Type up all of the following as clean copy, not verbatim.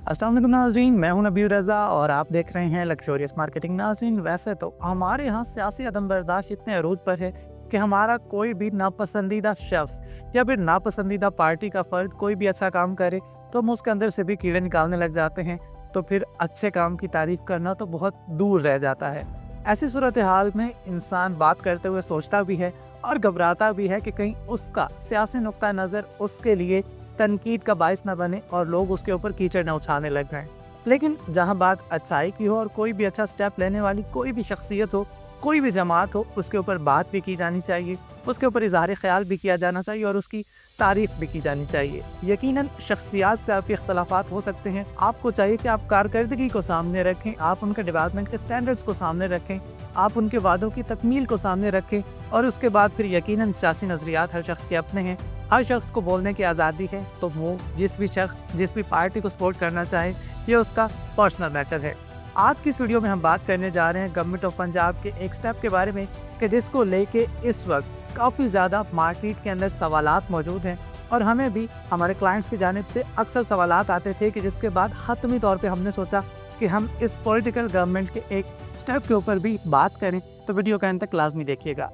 अस्सलाम वालेकुम नाज़रीन, मैं हूं नबी रज़ा और आप देख रहे हैं लक्ज़रियस मार्केटिंग। नाज़रीन, वैसे तो हमारे यहाँ सियासी अदम बर्दाश्त इतने अरूज पर है कि हमारा कोई भी नापसंदीदा शख्स या फिर नापसंदीदा पार्टी का फ़र्द कोई भी अच्छा काम करे तो हम उसके अंदर से भी कीड़े निकालने लग जाते हैं। तो फिर अच्छे काम की तारीफ़ करना तो बहुत दूर रह जाता है। ऐसी सूरत हाल में इंसान बात करते हुए सोचता भी है और घबराता भी है कि कहीं उसका सियासी नुक्ता नज़र उसके लिए तनकीद का बायस न बने और लोग उसके ऊपर कीचड़ न उछालने लग जाएं। लेकिन जहां बात अच्छाई की हो और कोई भी अच्छा स्टेप लेने वाली कोई भी शख्सियत हो, कोई भी जमात हो, उसके ऊपर बात भी की जानी चाहिए, उसके ऊपर इजहार ख्याल भी किया जाना चाहिए और उसकी तारीफ भी की जानी चाहिए। यकीनन शख्सियात से आपके इख्तलाफात हो सकते हैं, आपको चाहिए कि आप कारकर्दगी को सामने रखें, आप उनके डेवलपमेंट के स्टैंडर्ड्स को सामने रखें, आप उनके वादों की तकमील को सामने रखें और उसके बाद फिर यकीनन सियासी नज़रियात हर शख्स के अपने हैं, हर शख्स को बोलने की आज़ादी है। तो वो जिस भी पार्टी को सपोर्ट करना चाहे, ये उसका पर्सनल मैटर है। आज की इस वीडियो में हम बात करने जा रहे हैं गवर्नमेंट ऑफ पंजाब के एक स्टेप के बारे में कि जिसको लेके इस वक्त काफ़ी ज़्यादा मार्केट के अंदर सवालात मौजूद हैं और हमें भी हमारे क्लाइंट्स की जानिब से अक्सर सवालात आते थे कि जिसके बाद हतमी तौर पे हमने सोचा कि हम इस पॉलिटिकल गवर्नमेंट के एक स्टेप के ऊपर भी बात करें। तो वीडियो का अंत तक लाजमी देखिएगा।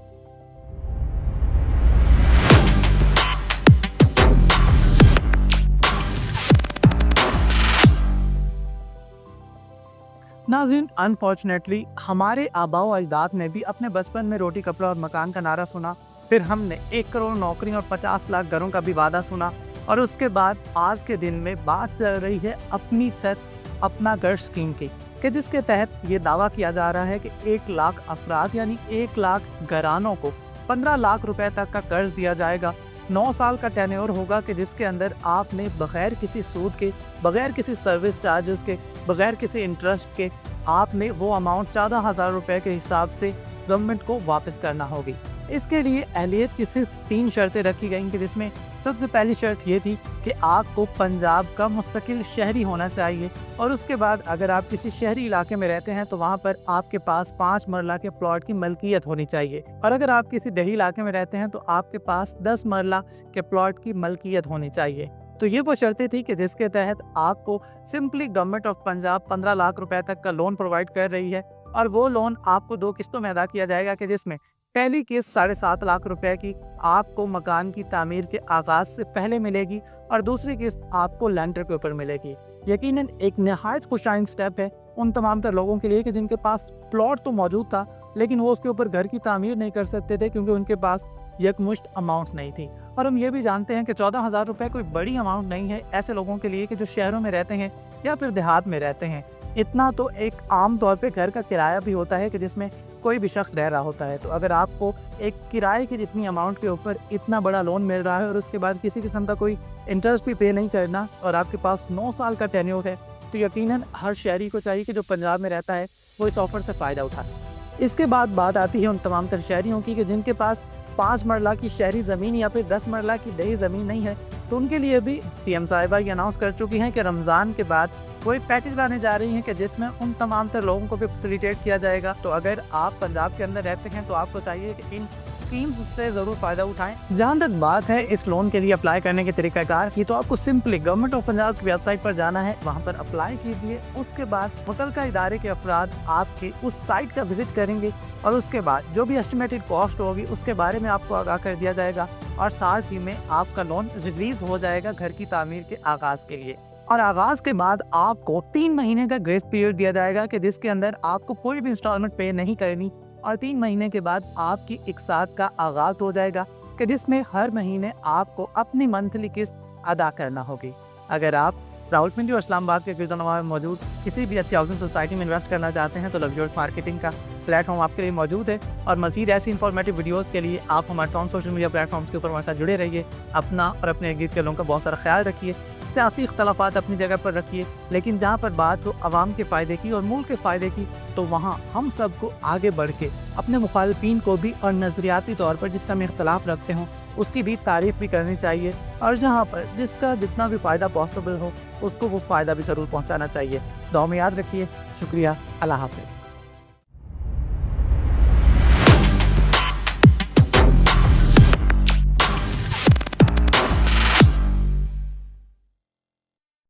नाज़रीन, अनफॉर्चुनेटली हमारे आबाओ अजदाद ने भी अपने बचपन में रोटी कपड़ा और मकान का नारा सुना, फिर हमने 1 करोड़ नौकरी और 50 लाख घरों का भी वादा सुना और उसके बाद आज के दिन में बात चल रही है अपनी छत अपना घर स्कीम की, कि जिसके तहत ये दावा किया जा रहा है कि 1 लाख अफराद यानी 1 लाख घरानों को 15 लाख रुपए तक का कर्ज दिया जाएगा। 9 साल का टेन्योर होगा कि जिसके अंदर आपने बगैर किसी सूद के, बगैर किसी सर्विस चार्जेस के, बगैर किसी इंटरेस्ट के आपने वो अमाउंट 14,000 रुपये के हिसाब से गवर्नमेंट को वापस करना होगी। इसके लिए अहलियत की सिर्फ 3 शर्तें रखी गई कि जिसमें सबसे पहली शर्त ये थी कि आपको पंजाब का मुस्तकिल शहरी होना चाहिए और उसके बाद अगर आप किसी शहरी इलाके में रहते हैं तो वहाँ पर आपके पास 5 मरला के प्लॉट की मलकियत होनी चाहिए और अगर आप किसी देही इलाके में रहते हैं तो आपके पास 10 मरला के प्लॉट की मलकियत होनी चाहिए। तो ये वो शर्तें थी कि जिसके तहत आपको simply government of Punjab 15 lakh रुपए तक का लोन प्रोवाइड कर रही है और वो लोन आपको 2 किस्तों में अदा किया जाएगा कि जिसमें पहली किस्त 7.5 लाख रुपए की आपको मकान की तामीर के आगाज से पहले मिलेगी और दूसरी किस्त आपको लैंडर के ऊपर मिलेगी। यकीनन एक नहायत खुशाइन स्टेप है उन तमाम तर लोगों के लिए कि जिनके पास प्लॉट तो मौजूद था लेकिन वो उसके ऊपर घर की तामीर नहीं कर सकते थे क्योंकि उनके पास यकमुश्त अमाउंट नहीं थी। और हम ये भी जानते हैं कि 14,000 रुपये कोई बड़ी अमाउंट नहीं है ऐसे लोगों के लिए कि जो शहरों में रहते हैं या फिर देहात में रहते हैं। इतना तो एक आम तौर पे घर का किराया भी होता है कि जिसमें कोई भी शख्स रह रहा होता है। तो अगर आपको एक किराए की जितनी अमाउंट के ऊपर इतना बड़ा लोन मिल रहा है और उसके बाद किसी किस्म का कोई इंटरेस्ट भी पे नहीं करना और आपके पास 9 साल का टेन्योर है, तो यकीनन हर शहरी को चाहिए कि जो पंजाब में रहता है वो इस ऑफर से फ़ायदा उठाए। इसके बाद बात आती है उन तमाम तर शहरियों की कि जिनके पास 5 मरला की शहरी ज़मीन या फिर 10 मरला की दही ज़मीन नहीं है। तो उनके लिए भी सीएम साहिबा ये अनाउंस कर चुकी हैं कि रमज़ान के बाद वो एक पैकेज लाने जा रही हैं कि जिसमें उन तमाम तर लोगों को भी फैसिलिटेट किया जाएगा। तो अगर आप पंजाब के अंदर रहते हैं तो आपको चाहिए कि इन स्कीम्स से ज़रूर फ़ायदा उठाएं। जहाँ तक बात है इस लोन के लिए अप्लाई करने के तरीक़ाकार की, तो आपको सिंपली गवर्नमेंट ऑफ पंजाब की वेबसाइट पर जाना है, वहाँ पर अप्लाई कीजिए। उसके बाद मुतलका इदारे के अफराद आपके उस साइट का विजिट करेंगे और उसके बाद जो भी एस्टिमेटेड कॉस्ट होगी उसके बारे में आपको आगाह कर दिया जाएगा और साथ ही में आपका लोन रिलीज़ हो जाएगा घर की तामीर के आगाज़ के लिए। और आगाज़ के बाद आपको 3 महीने का ग्रेस पीरियड दिया जाएगा कि जिसके अंदर आपको कोई भी इंस्टॉलमेंट पे नहीं करनी और 3 महीने के बाद आपकी इकसात का आगाज़ हो जाएगा कि जिसमें हर महीने आपको अपनी मंथली किस्त अदा करना होगी। अगर आप रावलपिंडी और इस्लामाबाद के गिरदोनवा में मौजूद किसी भी अच्छी हाउसिंग सोसाइटी में इन्वेस्ट करना चाहते हैं तो लक्ज़रियस मार्केटिंग का प्लेटफॉर्म आपके लिए मौजूद है और मज़ीद ऐसी इन्फॉर्मेटिव वीडियोस के लिए आप हमारे तमाम सोशल मीडिया प्लेटफॉर्म्स के ऊपर हमारे साथ जुड़े रहिए। अपना और अपने गिर्द के लोगों का बहुत सारा ख्याल रखिए। सियासी इख्तलाफात अपनी जगह पर रखिए, लेकिन जहाँ पर बात हो आवाम के फ़ायदे की और मुल्क के फ़ायदे की तो वहाँ हम सबको आगे बढ़ के अपने मुखालिफिन को भी और नज़रियाती तौर पर जिस समय इख्तलाफ रखते हों उसकी भी तारीफ़ भी करनी चाहिए और जहाँ पर जिसका जितना भी फ़ायदा पॉसिबल हो उसको वो फ़ायदा भी ज़रूर पहुँचाना चाहिए। दुआ में याद रखिए। शुक्रिया। अल्लाह हाफ़िज़।